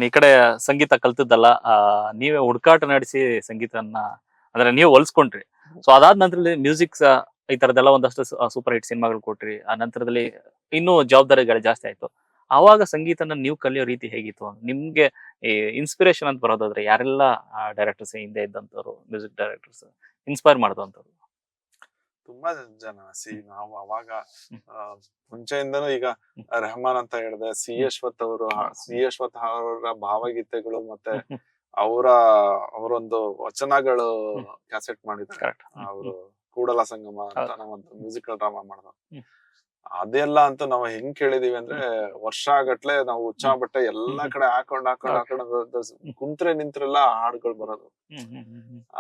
ಈ ಕಡೆ ಸಂಗೀತ ಕಲ್ತದ್ದಲ್ಲ, ನೀವೇ ಹುಡುಕಾಟ ನಡೆಸಿ ಸಂಗೀತನ ಅಂದ್ರೆ ನೀವು ಹೊಲ್ಸ್ಕೊಂಡ್ರಿ. ಸೊ ಅದಾದ ನಂತರದಲ್ಲಿ ಮ್ಯೂಸಿಕ್ ಈ ತರದೆಲ್ಲ ಒಂದಷ್ಟು ಸೂಪರ್ ಹಿಟ್ ಸಿನಿಮಾಗಳು ಕೊಟ್ರಿ. ಆ ನಂತರದಲ್ಲಿ ಇನ್ನೂ ಜವಾಬ್ದಾರಿಗಳು ಜಾಸ್ತಿ ಆಯ್ತು. ಆವಾಗ ಸಂಗೀತನ ನೀವು ಕಲಿಯೋ ರೀತಿ ಹೇಗಿತ್ತು? ನಿಮ್ಗೆ ಈ ಇನ್ಸ್ಪಿರೇಷನ್ ಅಂತ ಬರೋದಾದ್ರೆ ಯಾರೆಲ್ಲ ಡೈರೆಕ್ಟರ್ಸ್ ಹಿಂದೆ ಇದ್ದಂತವ್ರು, ಮ್ಯೂಸಿಕ್ ಡೈರೆಕ್ಟರ್ಸ್ ಇನ್ಸ್ಪೈರ್ ಮಾಡಿದಂತವ್ರು? ತುಂಬಾ ಜನ ನಾವು ಅವಾಗ ಮುಂಚೆಯಿಂದನೂ ಈಗ ರೆಹಮಾನ್ ಅಂತ ಹೇಳಿದೆ, ಸಿ ಅಶ್ವಥ್ ಅವರು, ಸಿ ಅಶ್ವಥ್ ಅವರ ಭಾವಗೀತೆಗಳು ಮತ್ತೆ ಅವರ ಅವರೊಂದು ವಚನಗಳು ಕ್ಯಾಸೆಟ್ ಮಾಡಿದ್ದಾರೆ. ಅವರು ಕೂಡಲ ಸಂಗಮ ಅಂತ ನಾವೊಂದು ಮ್ಯೂಸಿಕಲ್ ಡ್ರಾಮಾ ಮಾಡಿದ್ವು. ಅದೆಲ್ಲ ಅಂತೂ ನಾವು ಹೆಂಗ್ ಕೇಳಿದೀವಿ ಅಂದ್ರೆ ವರ್ಷ ಗಟ್ಲೆ ನಾವು ಹುಚ್ಚ ಬಟ್ಟೆ ಎಲ್ಲಾ ಕಡೆ ಹಾಕೊಂಡ್ ಕುಂತ್ರೆ ನಿಂತ್ರೆಲ್ಲ ಹಾಡುಗಳು ಬರೋದು.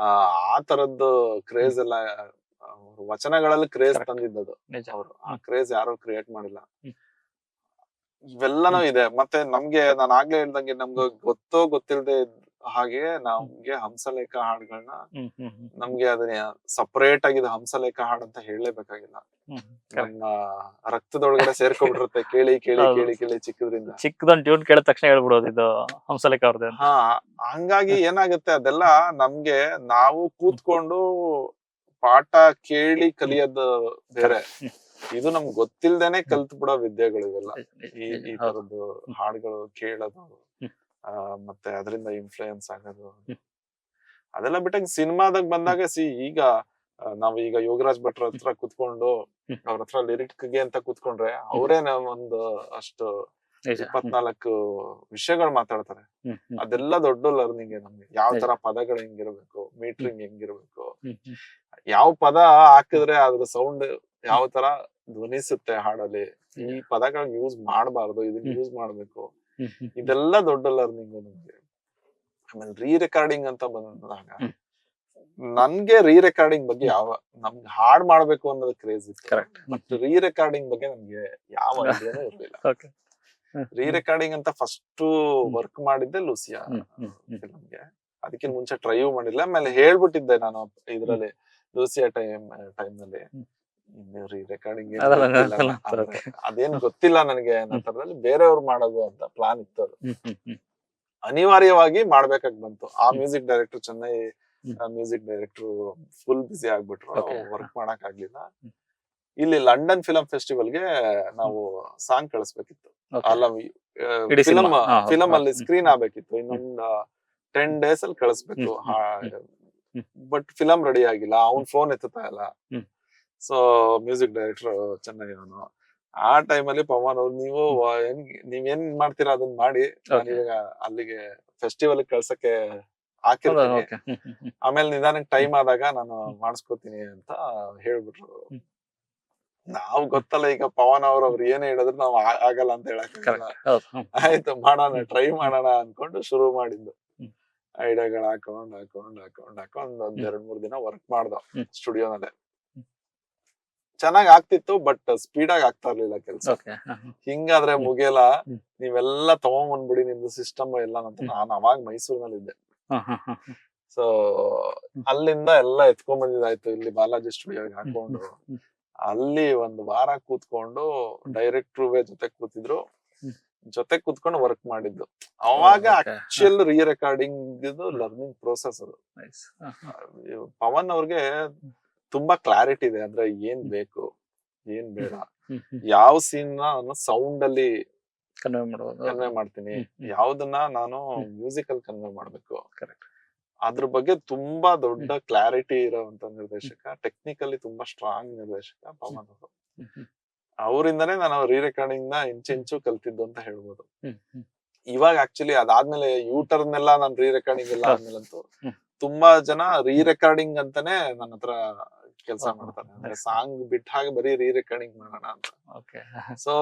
ಆ ತರದ್ದು ಕ್ರೇಜ್ ಎಲ್ಲ ವಚನಗಳಲ್ಲಿ ಕ್ರೇಜ್ ತಂದಿದ್ದದು ಅವರು. ಆ ಕ್ರೇಜ್ ಯಾರು ಕ್ರಿಯೇಟ್ ಮಾಡಿಲ್ಲ. ಇವೆಲ್ಲನೂ ಇದೆ. ಮತ್ತೆ ನಮ್ಗೆ ನಾನು ಆಗ್ಲೇ ಹೇಳ್ದಂಗೆ ನಮ್ಗೆ ಗೊತ್ತಿಲ್ಲದೆ ಹಾಗೆ ನಮ್ಗೆ ಹಂಸಲೇಖ ಹಾಡುಗಳನ್ನ ನಮ್ಗೆ ಅದನ್ನ ಸಪರೇಟ್ ಆಗಿದ ಹಂಸಲೇಖ ಹಾಡು ಅಂತ ಹೇಳಲೇಬೇಕಾಗಿಲ್ಲ. ನಮ್ಮ ರಕ್ತದೊಳಗಡೆ ಸೇರ್ಕೊಂಡ್ಬಿಟ್ಟಿರುತ್ತೆ. ಕೇಳಿ ಕೇಳಿ ಕೇಳಿ ಕೇಳಿ ಚಿಕ್ಕದ್ರಿಂದ. ಚಿಕ್ಕದೊಂದು ಟ್ಯೂನ್ ಕೇಳಿದ ತಕ್ಷಣ ಹೇಳ್ಬಿಡೋದು ಇದು ಹಂಸಲೇಖ ಅವ್ರದ್ದು. ಹಾ, ಹಂಗಾಗಿ ಏನಾಗುತ್ತೆ ಅದೆಲ್ಲ ನಮ್ಗೆ ನಾವು ಕೂತ್ಕೊಂಡು ಪಾಠ ಕೇಳಿ ಕಲಿಯೋದು ಬೇರೆ. ಇದು ನಮ್ಗೆ ಗೊತ್ತಿಲ್ದೇನೆ ಕಲ್ತ್ ಬಿಡೋ ವಿದ್ಯೆಗಳು ಇವೆಲ್ಲ. ಈ ತರದ್ದು ಹಾಡುಗಳು ಕೇಳೋದು, ಮತ್ತೆ ಅದರಿಂದ ಇನ್ಫ್ಲೂಯೆನ್ಸ್ ಆಗೋದು, ಅದೆಲ್ಲ ಬಿಟ್ಟಾಗ ಸಿನಿಮಾದಾಗ ಬಂದಾಗ ಈಗ ನಾವ್ ಈಗ ಯೋಗರಾಜ್ ಭಟ್ರ ಹತ್ರ ಕುತ್ಕೊಂಡು ಅವ್ರ ಹತ್ರ ಲಿರಿಕ್ಗೆ ಅಂತ ಕುತ್ಕೊಂಡ್ರೆ ಅವರೇ ಒಂದು ಅಷ್ಟು 24 ವಿಷಯಗಳು ಮಾತಾಡ್ತಾರೆ. ಅದೆಲ್ಲ ದೊಡ್ಡ ಲರ್ನಿಂಗ್ ನಮ್ಗೆ. ಯಾವ ತರ ಪದಗಳು ಹೆಂಗಿರ್ಬೇಕು, ಮೀಟ್ರಿಂಗ್ ಹೆಂಗಿರ್ಬೇಕು, ಯಾವ ಪದ ಹಾಕಿದ್ರೆ ಅದ್ರ ಸೌಂಡ್ ಯಾವ ತರ ಧ್ವನಿಸುತ್ತೆ ಹಾಡಲ್ಲಿ, ಈ ಪದಗಳನ್ನ ಯೂಸ್ ಮಾಡಬಾರ್ದು, ಇದನ್ನ ಯೂಸ್ ಮಾಡ್ಬೇಕು, ಇದೆಲ್ಲ ದೊಡ್ಡ ಲರ್ನಿಂಗ್ ನಮ್ಗೆ. ಆಮೇಲೆ ರೀ ರೆಕಾರ್ಡಿಂಗ್ ಅಂತ ಬಂದಾಗ ನನ್ಗೆ ರೀ ರೆಕಾರ್ಡಿಂಗ್ ಬಗ್ಗೆ ನಮ್ಗೆ ಹಾಡ್ ಮಾಡ್ಬೇಕು ಅನ್ನೋದು ಕ್ರೇಜ್ ಇತ್ತು. ಬಟ್ ರೀ ರೆಕಾರ್ಡಿಂಗ್ ಬಗ್ಗೆ ನಮ್ಗೆ ಯಾವ ಐಡಿಯಾನೂ ಇರ್ಲಿಲ್ಲ. ರೀ ರೆಕಾರ್ಡಿಂಗ್ ಅಂತ ಫಸ್ಟ್ ವರ್ಕ್ ಮಾಡಿದ್ದೆ ಲೂಸಿಯಾ ಫಿಲ್ಮ್ಗೆ. ಅದಕ್ಕಿಂತ ಮುಂಚೆ ಟ್ರೈವ್ ಮಾಡಿಲ್ಲ. ಆಮೇಲೆ ಹೇಳ್ಬಿಟ್ಟಿದ್ದೆ ನಾನು ಇದ್ರಲ್ಲಿ ಲೂಸಿಯಾ ಟೈಮ್ ನಲ್ಲಿ ರೀ ರೆಕಾರ್ಡಿಂಗ್ ಅದೇನ್ ಗೊತ್ತಿಲ್ಲ ನನಗೆ ಅನ್ನೋದ್ರಲ್ಲಿ ಬೇರೆಯವ್ರು ಮಾಡೋದು ಅಂತ ಪ್ಲಾನ್ ಇತ್ತು. ಅದು ಅನಿವಾರ್ಯವಾಗಿ ಮಾಡ್ಬೇಕಾಗ್ ಬಂತು. ಆ music director Chennai music director full busy ಆಗ್ಬಿಟ್ರು, ವರ್ಕ್ ಮಾಡಕ್ ಆಗ್ಲಿಲ್ಲ. ಇಲ್ಲಿ ಲಂಡನ್ ಫಿಲಂ ಫೆಸ್ಟಿವಲ್ಗೆ ನಾವು ಸಾಂಗ್ ಕಳಿಸ್ಬೇಕಿತ್ತು. ಅಲ್ಲ, ಫಿಲಂ ಅಲ್ಲಿ ಸ್ಕ್ರೀನ್ ಆಗ್ಬೇಕಿತ್ತು. ಇನ್ನೊಂದ್ 10 days ಅಲ್ಲಿ ಕಳಿಸ್ಬೇಕು. ಬಟ್ ಫಿಲಂ ರೆಡಿ ಆಗಿಲ್ಲ. ಅವ್ನ್ ಫೋನ್ ಎತ್ತುತ್ತಾ ಇಲ್ಲ. ಸೊ ಮ್ಯೂಸಿಕ್ ಡೈರೆಕ್ಟರ್ ಚೆನ್ನೈ ಅವನು ಆ ಟೈಮಲ್ಲಿ ಪವನ್ ಅವ್ರು, ನೀವೇನ್ ಮಾಡ್ತೀರಾ ಅದನ್ನ ಮಾಡಿ, ನಾನೀಗ ಅಲ್ಲಿಗೆ ಫೆಸ್ಟಿವಲ್ ಕಳ್ಸಕ್ಕೆ ಹಾಕಿರ್ತೀನಿ, ಆಮೇಲೆ ನಿಧಾನಕ್ಕೆ ಟೈಮ್ ಆದಾಗ ನಾನು ಮಾಡಿಸ್ಕೊತೀನಿ ಅಂತ ಹೇಳ್ಬಿಟ್ರು. ನಾವ್ ಗೊತ್ತಲ್ಲ ಈಗ ಪವನ್ ಅವ್ರು ಏನ್ ಹೇಳಿದ್ರು ನಾವ್ ಆಗಲ್ಲ ಅಂತ ಹೇಳಕ್ ಆಯ್ತು, ಮಾಡೋಣ, ಟ್ರೈ ಮಾಡೋಣ ಅನ್ಕೊಂಡು ಶುರು ಮಾಡಿದ್ದು. ಐಡಿಯಾಗಳು ಹಾಕೊಂಡ್ ಒಂದ್ 2-3 ದಿನ ವರ್ಕ್ ಮಾಡ್ದ ಸ್ಟುಡಿಯೋನಲ್ಲೇ. ಚೆನ್ನಾಗ್ ಆಗ್ತಿತ್ತು, ಬಟ್ ಸ್ಪೀಡ್ ಆಗಿ ಆಗ್ತಾ ಇರ್ಲಿಲ್ಲ ಕೆಲ್ಸ. ಹಿಂಗಾದ್ರೆ ಮುಗಿಯಲ್ಲ, ನೀವೆಲ್ಲ ತಗೊಂಡ್ಬಂದ್ಬಿಡಿ ನಿಮ್ದು ಸಿಸ್ಟಮ್ ಎಲ್ಲ ಅಂತ. ನಾನು ಅವಾಗ ಮೈಸೂರಿನಲ್ಲಿ ಇದ್ದೆ. ಸೊ ಅಲ್ಲಿಂದ ಎಲ್ಲ ಎತ್ಕೊಂಡ್ ಬಂದಿದ್ದಾಯ್ತು. ಇಲ್ಲಿ ಬಾಲಾಜಿ ಸ್ಟುಡಿಯೋಗೆ ಹಾಕೊಂಡು ಅಲ್ಲಿ 1 ವಾರ ಕೂತ್ಕೊಂಡು ಡೈರೆಕ್ಟ್ರು ಜೊತೆ ಕೂತ್ಕೊಂಡು ವರ್ಕ್ ಮಾಡಿದ್ದು. ಅವಾಗ actual re recording learning process ಅದು. ಪವನ್ ಅವ್ರಿಗೆ ತುಂಬಾ ಕ್ಲಾರಿಟಿ ಇದೆ. ಅಂದ್ರೆ ಏನ್ ಬೇಕು, ಏನ್ ಬೇಡ, ಯಾವ ಸೀನ್ ನಾನು ಸೌಂಡ್ ಅಲ್ಲಿ ಕನ್ವೆ ಮಾಡ್ತೀನಿ, ಯಾವ್ದನ್ನ ನಾನು ಮ್ಯೂಸಿಕ್ ಅಲ್ಲಿ ಕನ್ವೆ ಮಾಡ್ಬೇಕು, ಅದ್ರ ಬಗ್ಗೆ ತುಂಬಾ ದೊಡ್ಡ ಕ್ಲಾರಿಟಿ ಇರೋಂತ ನಿರ್ದೇಶಕ. ಟೆಕ್ನಿಕಲಿ ತುಂಬಾ ಸ್ಟ್ರಾಂಗ್ ನಿರ್ದೇಶಕ ಪವನ್ ಅವರು. ಅವರಿಂದಾನೇ ನಾನು ರೀ ರೆಕಾರ್ಡಿಂಗ್ ನ ಇಂಚು ಕಲ್ತಿದ್ದು ಅಂತ ಹೇಳ್ಬೋದು. ಇವಾಗ ಆಕ್ಚುಲಿ ಅದಾದ್ಮೇಲೆ ಯೂಟರ್ನ್ ಎಲ್ಲ ನಾನು ರೀ ರೆಕಾರ್ಡಿಂಗ್ ಎಲ್ಲ ಆದ್ಮೇಲಂತೂ ತುಂಬಾ ಜನ ರೀ ರೆಕಾರ್ಡಿಂಗ್ ಅಂತಾನೆ ನನ್ನ ಹತ್ರ ಕೆಲಸ ಮಾಡ್ತಾರೆ. ಅಂದ್ರೆ ಸಾಂಗ್ ಬಿಟ್ಟ ಹಾಗೆ ಬರೀ ರೀ ರೆಕಾರ್ಡಿಂಗ್ ಮಾಡೋಣ ಅಂತ. ಸೊ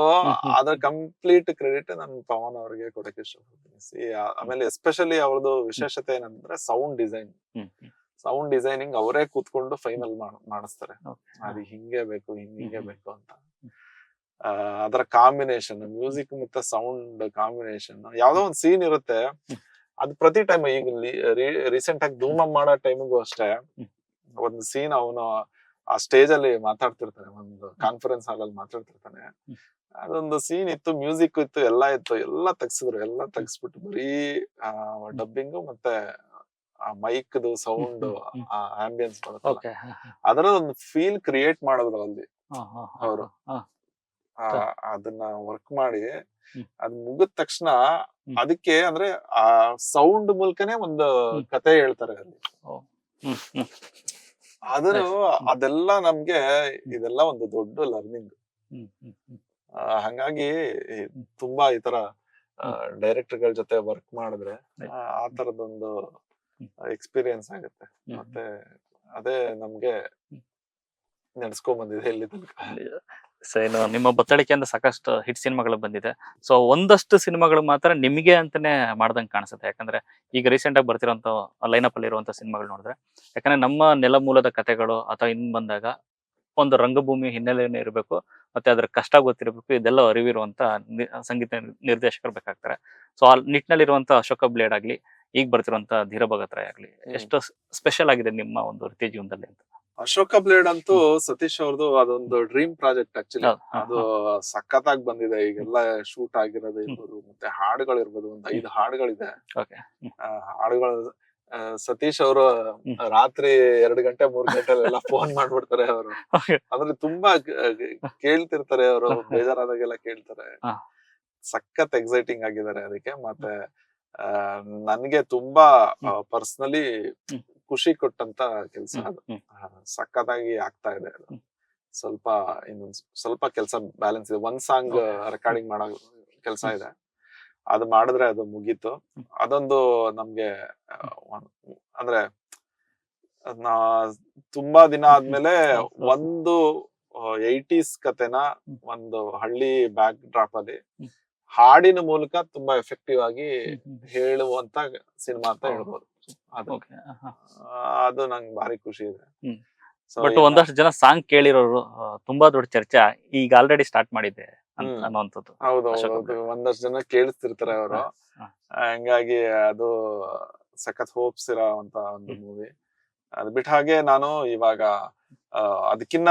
ಅದ್ರ ಕಂಪ್ಲೀಟ್ ಕ್ರೆಡಿಟ್ ನಾನು ಪವನ್ ಅವ್ರಿಗೆ ಕೊಡಕ್ಕೆ ಇಷ್ಟಪಡ್ತೀನಿ. ಆಮೇಲೆ ಎಸ್ಪೆಷಲಿ ಅವ್ರದ್ದು ವಿಶೇಷತೆ ಏನಂದ್ರೆ ಸೌಂಡ್ ಡಿಸೈನ್. ಸೌಂಡ್ ಡಿಸೈನಿಂಗ್ ಅವರೇ ಕೂತ್ಕೊಂಡು ಫೈನಲ್ ಮಾಡಿಸ್ತಾರೆ. ಅದು ಹಿಂಗೆ ಬೇಕು, ಹಿಂಗೆ ಬೇಕು ಅಂತ. ಅದರ ಕಾಂಬಿನೇಷನ್, ಮ್ಯೂಸಿಕ್ ಮತ್ತೆ ಸೌಂಡ್ ಕಾಂಬಿನೇಷನ್, ಯಾವ್ದೋ ಒಂದ್ ಸೀನ್ ಇರುತ್ತೆ. ಅದು ಪ್ರತಿ ಟೈಮ್, ಈಗ ರೀಸೆಂಟ್ ಆಗಿ ಧೂಮ ಮಾಡೋ ಟೈಮಿಗೂ ಅಷ್ಟೇ, ಒಂದು ಸೀನ್ ಅವನು ಆ ಸ್ಟೇಜ್ ಅಲ್ಲಿ ಮಾತಾಡ್ತಿರ್ತಾನೆ, ಒಂದು ಕಾನ್ಫರೆನ್ಸ್ ಹಾಲ್ ಅಲ್ಲಿ ಮಾತಾಡ್ತಿರ್ತಾನೆ. ಅದೊಂದು ಸೀನ್ ಇತ್ತು, ಮ್ಯೂಸಿಕ್ ಇತ್ತು, ಎಲ್ಲ ತೆಗ್ಸಿದ್ರು, ಎಲ್ಲ ತೆಗ್ಸ್ಬಿಟ್ಟು ಬರೀ ಡಬ್ಬಿಂಗು ಮತ್ತೆ ಆ ಮೈಕ್ದು ಸೌಂಡ್, ಆ ಆಂಬಿಯನ್ಸ್ ಬರುತ್ತಲ್ಲ, ಓಕೆ. ಅದರ ಒಂದು ಫೀಲ್ ಕ್ರಿಯೇಟ್ ಮಾಡಿದ್ರು ಅಲ್ಲಿ ಅವರು. ಅದನ್ನ ವರ್ಕ್ ಮಾಡಿ ಅದ್ ಮುಗಿದ ತಕ್ಷಣ ಅದಕ್ಕೆ ಅಂದ್ರೆ ಆ ಸೌಂಡ್ ಮೂಲಕನೇ ಒಂದು ಕತೆ ಹೇಳ್ತಾರೆ ಅಲ್ಲಿ. ಆದರೂ ಅದೆಲ್ಲ ನಮ್ಗೆ ಇದೆಲ್ಲ ಒಂದು ದೊಡ್ಡ ಲರ್ನಿಂಗ್. ಹಂಗಾಗಿ ತುಂಬಾ ಈ ತರ ಡೈರೆಕ್ಟರ್ ಗಳ ಜೊತೆ ವರ್ಕ್ ಮಾಡಿದ್ರೆ ಆ ತರದೊಂದು ಎಕ್ಸ್ಪೀರಿಯನ್ಸ್ ಆಗುತ್ತೆ. ಮತ್ತೆ ಅದೇ ನಮ್ಗೆ ನಡ್ಸ್ಕೊಂಡ್ ಬಂದಿದೆ ಇಲ್ಲಿ ತನಕ. ಸೊ ಏನು ನಿಮ್ಮ ಬತ್ತಳಿಕೆಯಿಂದ ಸಾಕಷ್ಟು ಹಿಟ್ ಸಿನಿಮಾಗಳು ಬಂದಿದೆ. ಸೊ ಒಂದಷ್ಟು ಸಿನಿಮಾಗಳು ಮಾತ್ರ ನಿಮಗೆ ಅಂತಾನೆ ಮಾಡ್ದಂಗೆ ಕಾಣಿಸುತ್ತೆ. ಯಾಕಂದ್ರೆ ಈಗ ರೀಸೆಂಟ್ ಆಗಿ ಬರ್ತಿರೋಂಥ ಲೈನಪ್ ಅಲ್ಲಿ ಇರುವಂತ ಸಿನಿಮಾಗಳು ನೋಡಿದ್ರೆ, ಯಾಕಂದ್ರೆ ನಮ್ಮ ನೆಲ ಮೂಲದ ಕಥೆಗಳು ಅಥವಾ ಇನ್ ಬಂದಾಗ ಒಂದು ರಂಗಭೂಮಿ ಹಿನ್ನೆಲೆನೇ ಇರಬೇಕು, ಮತ್ತೆ ಅದ್ರ ಕಷ್ಟ ಗೊತ್ತಿರಬೇಕು, ಇದೆಲ್ಲ ಅರಿವಿರುವಂತ ಸಂಗೀತ ನಿರ್ದೇಶಕರು ಬೇಕಾಗ್ತಾರೆ. ಸೊ ಆ ನಿಟ್ಟಿನಲ್ಲಿರುವಂತ ಅಶೋಕ ಬ್ಲೇಡ್ ಆಗ್ಲಿ, ಈಗ ಬರ್ತಿರುವಂತ ಧೀರ ಭಗತ್ ರಾಯ್ ಆಗ್ಲಿ, ಎಷ್ಟು ಸ್ಪೆಷಲ್ ಆಗಿದೆ ನಿಮ್ಮ ಒಂದು ವೃತ್ತಿ ಜೀವನದಲ್ಲಿ ಅಂತ. ಅಶೋಕ ಬ್ಲೇಡ್ ಅಂತೂ ಸತೀಶ್ ಅವ್ರದ್ದು ಅದೊಂದು ಡ್ರೀಮ್ ಪ್ರಾಜೆಕ್ಟ್ ಆಕ್ಚುಲಿ. ಅದು ಸಖತ್ತಾಗಿ ಬಂದಿದೆ. ಈಗೆಲ್ಲ ಶೂಟ್ ಆಗಿರೋದು ಇರ್ಬೋದು, ಮತ್ತೆ ಹಾಡುಗಳು ಇರ್ಬೋದು, ಒಂದು 5 ಹಾಡುಗಳಿದೆ. ಹಾಡುಗಳು ಸತೀಶ್ ಅವರು ರಾತ್ರಿ 2 ಗಂಟೆ 3 ಗಂಟೆಲೆಲ್ಲ ಫೋನ್ ಮಾಡ್ಬಿಡ್ತಾರೆ ಅವರು. ಅಂದ್ರೆ ತುಂಬಾ ಕೇಳ್ತಿರ್ತಾರೆ ಅವರು, ಬೇಜಾರಾದಾಗೆಲ್ಲ ಕೇಳ್ತಾರೆ. ಸಖತ್ ಎಕ್ಸೈಟಿಂಗ್ ಆಗಿದ್ದಾರೆ ಅದಕ್ಕೆ. ಮತ್ತೆ ನನ್ಗೆ ತುಂಬಾ ಪರ್ಸನಲಿ ಖುಷಿ ಕೊಟ್ಟಂತ ಕೆಲ್ಸ ಅದು. ಸಖತ್ತಾಗಿ ಆಗ್ತಾ ಇದೆ ಅದು. ಸ್ವಲ್ಪ ಕೆಲಸ ಬ್ಯಾಲೆನ್ಸ್ ಇದೆ. 1 ಸಾಂಗ್ ರೆಕಾರ್ಡಿಂಗ್ ಮಾಡೋ ಕೆಲ್ಸ ಇದೆ, ಅದು ಮಾಡಿದ್ರೆ ಅದು ಮುಗೀತು. ಅದೊಂದು ನಮ್ಗೆ ಅಂದ್ರೆ ತುಂಬಾ ದಿನ ಆದ್ಮೇಲೆ ಒಂದು 80s ಕತೆನ ಒಂದು ಹಳ್ಳಿ ಬ್ಯಾಕ್ ಡ್ರಾಪ್ ಅಲ್ಲಿ ಹಾಡಿನ ಮೂಲಕ ತುಂಬಾ ಎಫೆಕ್ಟಿವ್ ಆಗಿ ಹೇಳುವಂತ ಸಿನಿಮಾ ಅಂತ ಹೇಳ್ಬೋದು. ಅದು ನಂಗೆ ಭಾರಿ ಖುಷಿ ಇದೆ. ಬಟ್ ಒಂದಷ್ಟು ಜನ ಸಾಂಗ್ ಕೇಳಿರೋರು ತುಂಬಾ ದೊಡ್ಡ ಚರ್ಚೆ ಈಗ ಆಲ್ರೆಡಿ ಸ್ಟಾರ್ಟ್ ಮಾಡಿದೆ ಅನ್ನುವಂಥದ್ದು. ಹೌದು, ಒಂದಷ್ಟು ಜನ ಕೇಳಿಸ್ತಿರ್ತಾರೆ ಅವರು. ಹಂಗಾಗಿ ಅದು ಸಖತ್ ಹೋಪ್ಸ್ ಇರೋಂತ ಒಂದು ಮೂವಿ. ಅದ್ ಬಿಟ್ಟ ಹಾಗೆ ನಾನು ಇವಾಗ ಅದಕ್ಕಿನ್ನ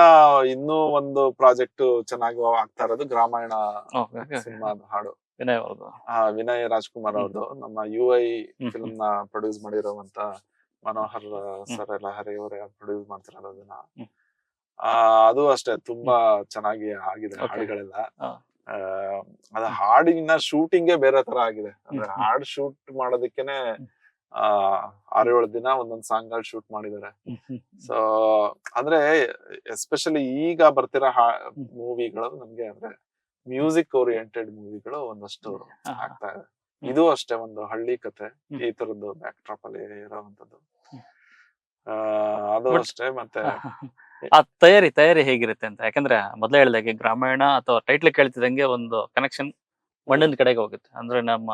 ಇನ್ನೂ ಒಂದು ಪ್ರಾಜೆಕ್ಟ್ ಚೆನ್ನಾಗಿ ಆಗ್ತಾ ಇರೋದು ಗ್ರಾಮಾಯಣ ಸಿನಿಮಾದ ಹಾಡು. ವಿನಯ್ ರಾಜ್ಕುಮಾರ್ ಅವ್ರದ್ದು, ನಮ್ಮ UI ಫಿಲ್ಮ್ ನ ಪ್ರೊಡ್ಯೂಸ್ ಮಾಡಿರುವಂತ ಮನೋಹರ್ ಸರ್ ಎಲ್ಲ ಹರಿಯವರೇ ಪ್ರೊಡ್ಯೂಸ್ ಮಾಡ್ತಿರೋದು ಅದನ್ನ. ಅದು ಅಷ್ಟೇ ತುಂಬಾ ಚೆನ್ನಾಗಿ ಆಗಿದೆ ಹಾಡುಗಳೆಲ್ಲ. ಅದ ಹಾಡಿನ ಶೂಟಿಂಗೇ ಬೇರೆ ತರ ಆಗಿದೆ. ಅಂದ್ರೆ ಹಾಡ್ ಶೂಟ್ ಮಾಡೋದಕ್ಕೇನೆ 6-7 ದಿನ ಒಂದೊಂದ್ ಸಾಂಗ್ ಗಳು ಶೂಟ್ ಮಾಡಿದ್ದಾರೆ. ಸೊ ಅಂದ್ರೆ ಎಸ್ಪೆಷಲಿ ಈಗ ಬರ್ತಿರೋ ಮೂವಿಗಳು ನಮ್ಗೆ ಅಂದ್ರೆ ಮ್ಯೂಸಿಕ್ ಓರಿಯೆಂಟೆಡ್ ಮೂವಿಗಳು ಒಂದಷ್ಟು ಆಗ್ತಾ ಇದೆ. ಇದು ಅಷ್ಟೇ ಒಂದು ಹಳ್ಳಿ ಕತೆ, ಈ ತರದ್ದು ಬ್ಯಾಕ್ ಡ್ರಾಪ್ ಅಲ್ಲಿ ಇರೋವಂಥದ್ದು. ಅದು ಅಷ್ಟೇ. ಮತ್ತೆ ಆ ತಯಾರಿ ಹೇಗಿರುತ್ತೆ ಅಂತ, ಯಾಕಂದ್ರೆ ಮೊದ್ಲೇ ಹೇಳ್ದಾಗೆ ಗ್ರಾಮಾಯಣ ಅಥವಾ ಟೈಟ್ಲ್ ಕೇಳ್ತಿದಂಗೆ ಒಂದು ಕನೆಕ್ಷನ್ ಮಣ್ಣಿನ ಕಡೆಗೆ ಹೋಗುತ್ತೆ. ಅಂದ್ರೆ ನಮ್ಮ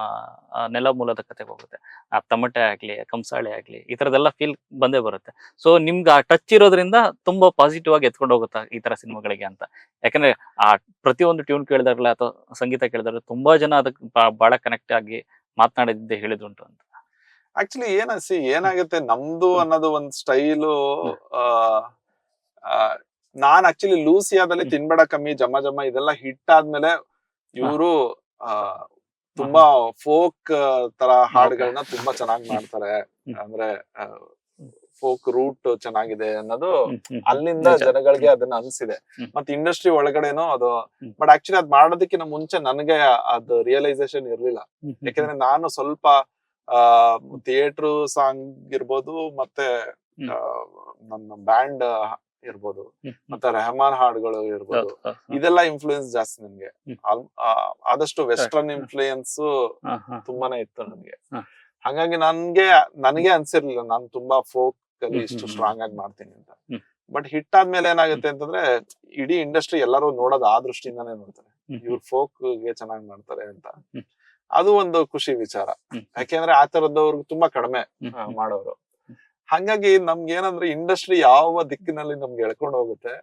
ನೆಲ ಮೂಲದ ಕತೆಗೆ ಹೋಗುತ್ತೆ. ಆ ತಮಟೆ ಆಗ್ಲಿ, ಕಂಸಾಳೆ ಆಗ್ಲಿ, ಈ ತರದೆಲ್ಲ ಫೀಲ್ ಬಂದೇ ಬರುತ್ತೆ. ಸೊ ನಿಮ್ಗೆ ಆ ಟಚ್ ಇರೋದ್ರಿಂದ ತುಂಬಾ ಪಾಸಿಟಿವ್ ಆಗಿ ಎತ್ಕೊಂಡು ಹೋಗುತ್ತಾ ಈ ತರ ಸಿನಿಮಾಗಳಿಗೆ ಅಂತ. ಯಾಕಂದ್ರೆ ಆ ಪ್ರತಿಯೊಂದು ಟ್ಯೂನ್ ಕೇಳಿದಾಗ್ಲ ಅಥವಾ ಸಂಗೀತ ಕೇಳಿದಾಗ್ಲ ತುಂಬಾ ಜನ ಅದಕ್ಕೆ ಬಹಳ ಕನೆಕ್ಟ್ ಆಗಿ ಮಾತನಾಡಿದ್ದೆ ಹೇಳಿದುಂಟು ಅಂತ. ಆಕ್ಚುಲಿ ಏನಾಗುತ್ತೆ ನಮ್ದು ಅನ್ನೋದು ಒಂದ್ ಸ್ಟೈಲು. ನಾನ್ ಆಕ್ಚುಲಿ ಲೂಸಿಯಾದಲ್ಲಿ ತಿನ್ಬೇಡ ಕಮ್ಮಿ, ಜಮ ಜಮ ಇದೆಲ್ಲ ಹಿಟ್ ಆದ್ಮೇಲೆ ಇವರು ತುಂಬಾ ಫೋಕ್ ತರ ಹಾಡುಗಳನ್ನ ತುಂಬಾ ಚೆನ್ನಾಗಿ ಮಾಡ್ತಾರೆ. ಅಂದ್ರೆ ಫೋಕ್ ರೂಟ್ ಚೆನ್ನಾಗಿದೆ ಅನ್ನೋದು ಅಲ್ಲಿಂದ ಜನಗಳಿಗೆ ಅದನ್ನ ಅನ್ಸಿದೆ. ಮತ್ತೆ ಇಂಡಸ್ಟ್ರಿ ಒಳಗಡೆನೋ ಅದು. ಬಟ್ ಆಕ್ಚುಲಿ ಅದ್ ಮಾಡೋದಕ್ಕಿಂತ ಮುಂಚೆ ನನಗೆ ಅದು ರಿಯಲೈಸೇಷನ್ ಇರ್ಲಿಲ್ಲ. ಯಾಕಂದ್ರೆ ನಾನು ಸ್ವಲ್ಪ ಥಿಯೇಟರ್ ಸಾಂಗ್ ಇರ್ಬೋದು, ಮತ್ತೆ ನನ್ನ ಬ್ಯಾಂಡ್ ಇರ್ಬೋದು, ಮತ್ತೆ ರೆಹಮಾನ್ ಹಾಡುಗಳು ಇರ್ಬೋದು, ಇದೆಲ್ಲ ಇನ್ಫ್ಲೂಯೆನ್ಸ್ ಜಾಸ್ತಿ ನನ್ಗೆ. ಆದಷ್ಟು ವೆಸ್ಟರ್ನ್ ಇನ್ಫ್ಲೂಯೆನ್ಸ್ ತುಂಬಾನೇ ಇತ್ತು ನನ್ಗೆ. ಹಾಗಾಗಿ ನನಗೆ ಅನ್ಸಿರ್ಲಿಲ್ಲ ನಾನು ತುಂಬಾ ಫೋಕ್ ಅಲ್ಲಿ ಇಷ್ಟು ಸ್ಟ್ರಾಂಗ್ ಆಗಿ ಮಾಡ್ತೀನಿ ಅಂತ. ಬಟ್ ಹಿಟ್ ಆದ್ಮೇಲೆ ಏನಾಗುತ್ತೆ ಅಂತಂದ್ರೆ ಇಡೀ ಇಂಡಸ್ಟ್ರಿ ಎಲ್ಲರೂ ನೋಡೋದು ಆ ದೃಷ್ಟಿಯಿಂದಾನೇ ನೋಡ್ತಾರೆ, ಇವ್ರು ಫೋಕ್ ಗೆ ಚೆನ್ನಾಗಿ ಮಾಡ್ತಾರೆ ಅಂತ. ಅದು ಒಂದು ಖುಷಿ ವಿಚಾರ. ಯಾಕೆಂದ್ರೆ ಆ ತರದವ್ರಿಗೆ ತುಂಬಾ ಕಡಿಮೆ ಮಾಡೋರು. ಹಾಗಾಗಿ ನಮ್ಗೆ ಏನಂದ್ರೆ ಇಂಡಸ್ಟ್ರಿ ಯಾವ ದಿಕ್ಕಿನಲ್ಲಿ ನಮ್ಗೆ ಎಳ್ಕೊಂಡು ಹೋಗುತ್ತೆ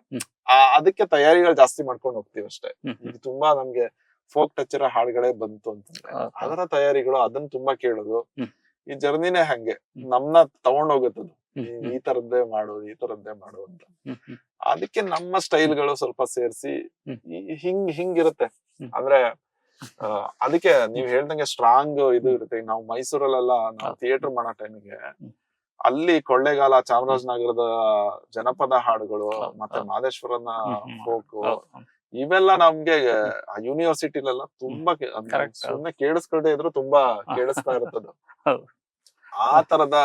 ಅದಕ್ಕೆ ತಯಾರಿಗಳು ಜಾಸ್ತಿ ಮಾಡ್ಕೊಂಡು ಹೋಗ್ತೀವಿ ಅಷ್ಟೇ. ಈಗ ತುಂಬಾ ನಮ್ಗೆ ಫೋಕ್ ಟಚ್ ಇರೋ ಹಾಡುಗಳೇ ಬಂತು ಅಂತಂದ್ರೆ ಅದರ ತಯಾರಿಗಳು, ಅದನ್ನ ತುಂಬಾ ಕೇಳೋದು. ಈ ಜರ್ನಿನೇ ಹಂಗೆ ನಮ್ನ ತಗೊಂಡ್ ಹೋಗುತ್ತದು, ಈ ತರದ್ದೇ ಮಾಡು ಅಂತ. ಅದಕ್ಕೆ ನಮ್ಮ ಸ್ಟೈಲ್ಗಳು ಸ್ವಲ್ಪ ಸೇರಿಸಿ ಹಿಂಗಿರುತ್ತೆ ಹ್ಮ್. ಅಂದ್ರೆ ಅದಕ್ಕೆ ನೀವ್ ಹೇಳ್ದಂಗೆ ಸ್ಟ್ರಾಂಗ್ ಇದು ಇರುತ್ತೆ. ಈಗ ನಾವು ಮೈಸೂರಲ್ಲೆಲ್ಲ ನಾವು ಹೌದು. ಥಿಯೇಟರ್ ಮಾಡೋ ಟೈಮಿಗೆ ಹ್ಮ್. ಅಲ್ಲಿ ಕೊಳ್ಳೇಗಾಲ ಚಾಮರಾಜನಗರದ ಜನಪದ ಹಾಡುಗಳು ಹೌದು, ಮತ್ತೆ ಹೌದು. ಮಾದೇಶ್ವರನ ಹ್ಮ್. ಫೋಕ್ ಹೌದು. ಇವೆಲ್ಲ ನಮ್ಗೆ ಯೂನಿವರ್ಸಿಟಿಲೆಲ್ಲ ತುಂಬಾ Correct. ಸುಮ್ನೆ ಕೇಳಿಸ್ಕೊಳ್ದೆ ಇದ್ರು ತುಂಬಾ ಕೇಳಿಸ್ತಾ ಇರ್ತದೆ. ಹೌದು. ಆ ತರದ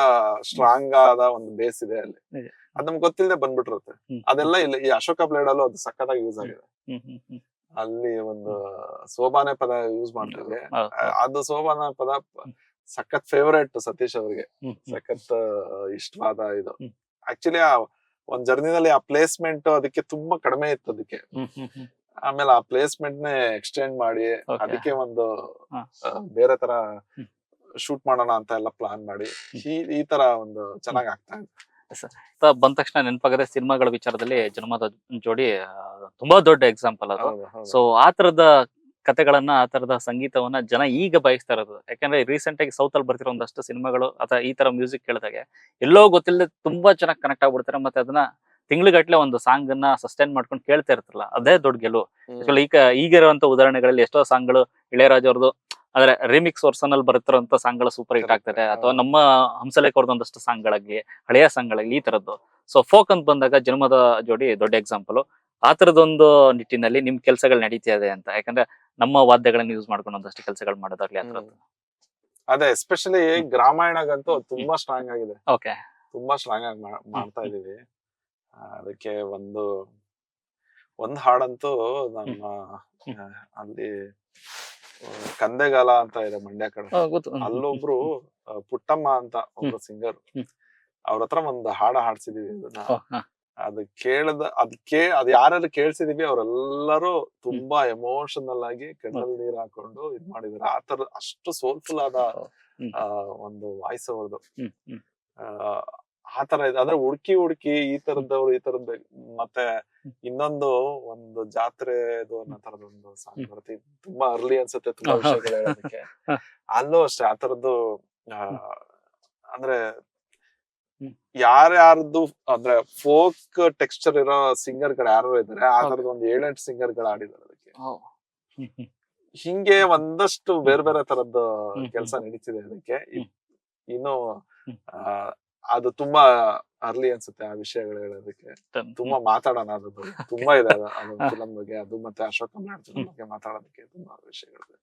ಸ್ಟ್ರಾಂಗ್ ಆದ ಒಂದು ಬೇಸ್ ಇದೆ ಅಲ್ಲಿ. ನಿಜ. ಅದ್ ನಮ್ಗೆ ಗೊತ್ತಿಲ್ಲದೆ ಬಂದ್ಬಿಟ್ಟಿರುತ್ತೆ. ಹ್ಮ್. ಅದೆಲ್ಲ ಇಲ್ಲ ಈ ಅಶೋಕ ಬ್ಲೇಡ್ ಅಲ್ಲೂ ಅದು ಸಖತ್ತಾಗಿ ಯೂಸ್ ಆಗಿದೆ. ಹ್ಮ್. ಹ್ಮ್. ಹ್ಮ್. ಅಲ್ಲಿ ಒಂದು ಸೋಬಾನೆ ಪದ ಯೂಸ್ ಮಾಡ್ತೀವಿ. ಹೌದು, ಹೌದು. ಅದು ಸೋಬಾನೆ ಪದ ಸಖತ್ ಫೇವರೇಟ್ ಸತೀಶ್ ಅವ್ರಿಗೆ. ಹ್ಮ್. ಹ್ಮ್. ಸಖತ್ ಇಷ್ಟವಾದ ಇದು. ಹ್ಮ್. ಆಕ್ಚುಲಿ ಒಂದ್ ಜರ್ನಿನಲ್ಲಿ ಆ ಪ್ಲೇಸ್ಮೆಂಟ್ ಅದಕ್ಕೆ ತುಂಬಾ ಕಡಿಮೆ ಇತ್ತು ಅದಕ್ಕೆ. ಹ್ಮ್. ಹ್ಮ್. ಹ್ಮ್. ಆಮೇಲೆ ಆ ಪ್ಲೇಸ್ಮೆಂಟ್ ನೇ ಎಕ್ಸ್ಟೆಂಡ್ ಮಾಡಿ Okay. ಅದಕ್ಕೆ ಒಂದು ಹಾ. ಬೇರೆ ತರ ಹ್ಮ್. ಶೂಟ್ ಮಾಡೋಣ ಅಂತ ಎಲ್ಲ ಪ್ಲಾನ್ ಮಾಡಿ ಈ ತರ ಒಂದು ಚೆನ್ನಾಗ್ ಆಗ್ತಾ ಇದೆ. ಬಂದ ತಕ್ಷಣ ನೆನಪಾಗದೆ ಸಿನಿಮಾಗಳ ವಿಚಾರದಲ್ಲಿ ಜನ್ಮದ ಜೋಡಿ ತುಂಬಾ ದೊಡ್ಡ ಎಕ್ಸಾಂಪಲ್ ಅದು. ಹೌದು, ಹೌದು. ಸೊ ಆ ತರದ ಕತೆಗಳನ್ನ ಆ ತರದ ಸಂಗೀತವನ್ನ ಜನ ಈಗ ಬಯಸ್ತಾ ಇರೋದು. ಯಾಕಂದ್ರೆ ರೀಸೆಂಟ್ ಆಗಿ ಸೌತ್ ಅಲ್ಲಿ ಬರ್ತಿರೋ ಒಂದಷ್ಟು ಸಿನಿಮಾಗಳು ಅಥವಾ ಈ ತರ ಮ್ಯೂಸಿಕ್ ಕೇಳಿದಾಗೆ ಎಲ್ಲೋ ಗೊತ್ತಿಲ್ಲದೆ ತುಂಬಾ ಚೆನ್ನಾಗಿ ಕನೆಕ್ಟ್ ಆಗ್ಬಿಡ್ತಾರೆ. ಮತ್ತೆ ಅದನ್ನ ತಿಂಗ್ಳುಗಟ್ಲೆ ಒಂದು ಸಾಂಗ್ ಅನ್ನ ಸಸ್ಟೈನ್ ಮಾಡ್ಕೊಂಡು ಕೇಳ್ತಾ ಇರ್ತಾರಲ್ಲ, ಅದೇ ದೊಡ್ಡ ಗೆಲುವು. ಹ್ಮ್. ಈಗಿರುವಂತ ಉದಾಹರಣೆಗಳಲ್ಲಿ ಎಷ್ಟೋ ಸಾಂಗ್ಗಳು ಇಳೆಯರಾಜ್ ಅವ್ರದ್ದು ಅಂದ್ರೆ ರಿಮಿಕ್ಸ್ ವರ್ಷನ್ ಅಲ್ಲಿ ಬರ್ತಿರೋಂತ ಸಾಂಗ್ಗಳು ಸೂಪರ್ ಹಿಟ್ Correct. ಆಗ್ತದೆ. ಅಥವಾ ಹೌದು. ನಮ್ಮ ಹಂಸಲೇಖ ಅವ್ರದ್ದು ಒಂದಷ್ಟು ಸಾಂಗ್ಗಳಾಗ್ಲಿ, ಹಳೆಯ ಸಾಂಗ್ಗಳಾಗ್ಲಿ, ಈ ತರದ್ದು. ಸೊ ಫೋಕ್ ಅಂತ ಬಂದಾಗ ಜನ್ಮದ ಜೋಡಿ ದೊಡ್ಡ ಎಕ್ಸಾಂಪಲ್. ಆ ತರದೊಂದು ನಿಟ್ಟಿನಲ್ಲಿ ನಿಮ್ ಕೆಲಸಗಳು ನಡೀತಾ ಇದೆ ಅಂತ. ಯಾಕಂದ್ರೆ ನಮ್ಮ ವಾದ್ಯಗಳನ್ನ ಯೂಸ್ ಮಾಡ್ಕೊಂಡು ಒಂದಷ್ಟು ಕೆಲಸಗಳು ಮಾಡೋದಾಗ್ಲಿ ಆ ತರದ್ದು. ಅದೇ ಎಸ್ಪೆಷಲಿ ಗ್ರಾಮಾಯಣಗಂತೂ ತುಂಬಾ ಸ್ಟ್ರಾಂಗ್ ಆಗಿದೆ. ಓಕೆ. ತುಂಬಾ ಸ್ಟ್ರಾಂಗ್ ಆಗಿ ಮಾಡ್ತಾ ಇದೀವಿ. ಅದಕ್ಕೆ ಒಂದ್ ಹಾಡಂತೂ ನಮ್ಮ ಅಲ್ಲಿ ಕಂದೆಗಾಲ ಅಂತ ಇದೆ ಮಂಡ್ಯ ಕಡೆ. ಗೊತ್ತು. ಅಲ್ಲೊಬ್ರು ಪುಟ್ಟಮ್ಮ ಅಂತ ಒಬ್ರು ಸಿಂಗರ್. ಅವ್ರ ಹತ್ರ ಒಂದು ಹಾಡ್ಸಿದೀವಿ ಅದನ್ನ. ಅದ್ ಯಾರ್ಯಾರು ಕೇಳ್ಸಿದೀವಿ ಅವ್ರೆಲ್ಲರೂ ತುಂಬಾ ಎಮೋಷನಲ್ ಆಗಿ ಕಣ್ಣಲ್ಲಿ ನೀರ್ ಹಾಕೊಂಡು ಇದ್ ಮಾಡಿದಾರೆ. ಆ ತರ ಅಷ್ಟು ಸೋಲ್ಫುಲ್ ಆದ ಒಂದು ವಾಯ್ಸ್ ಅವ್ರದ್ದು. ಆ ತರ ಇದೆ. ಅಂದ್ರೆ ಹುಡ್ಕಿ ಈ ತರದ್ ಮತ್ತೆ ಇನ್ನೊಂದು ಒಂದು ಜಾತ್ರೆದು ಅನ್ನೋ ತರದೊಂದು ಸಾಂಗ್ ಬರುತ್ತೆ. ತುಂಬಾ ಅರ್ಲಿ ಅನ್ಸುತ್ತೆ ತುಂಬಾ ವಿಷಯಗಳು ಹೇಳೋದಕ್ಕೆ. ಅಲ್ಲೂ ಅಷ್ಟೇ ಆ ತರದ್ದು ಅಂದ್ರೆ ಯಾರ್ಯಾರ್ದು ಅಂದ್ರೆ ಫೋಕ್ ಟೆಕ್ಸ್ಚರ್ ಇರೋ ಸಿಂಗರ್ ಗಳು ಯಾರು ಇದಾರೆ ಆ ತರದ ಒಂದು 7-8 ಸಿಂಗರ್ ಗಳು ಆಡಿದಾರೆ ಅದಕ್ಕೆ. ಹಿಂಗೆ ಒಂದಷ್ಟು ಬೇರೆ ಬೇರೆ ತರದ್ದು ಕೆಲಸ ನಡೀತಿದೆ ಅದಕ್ಕೆ. ಇನ್ನು ಅದು ತುಂಬಾ ಅರ್ಲಿ ಅನ್ಸುತ್ತೆ ಆ ವಿಷಯಗಳು ಹೇಳೋದಕ್ಕೆ. ತುಂಬಾ ಮಾತಾಡೋಣ ಅದು ತುಂಬಾ ಇದೆ ಅದೊಂದು ಫಿಲಂ ಬಗ್ಗೆ. ಅದು ಮತ್ತೆ ಅಶೋಕ್ ಕುಮಾರ್ ಬಗ್ಗೆ ಮಾತಾಡೋದಕ್ಕೆ ತುಂಬಾ ವಿಷಯಗಳಿದೆ.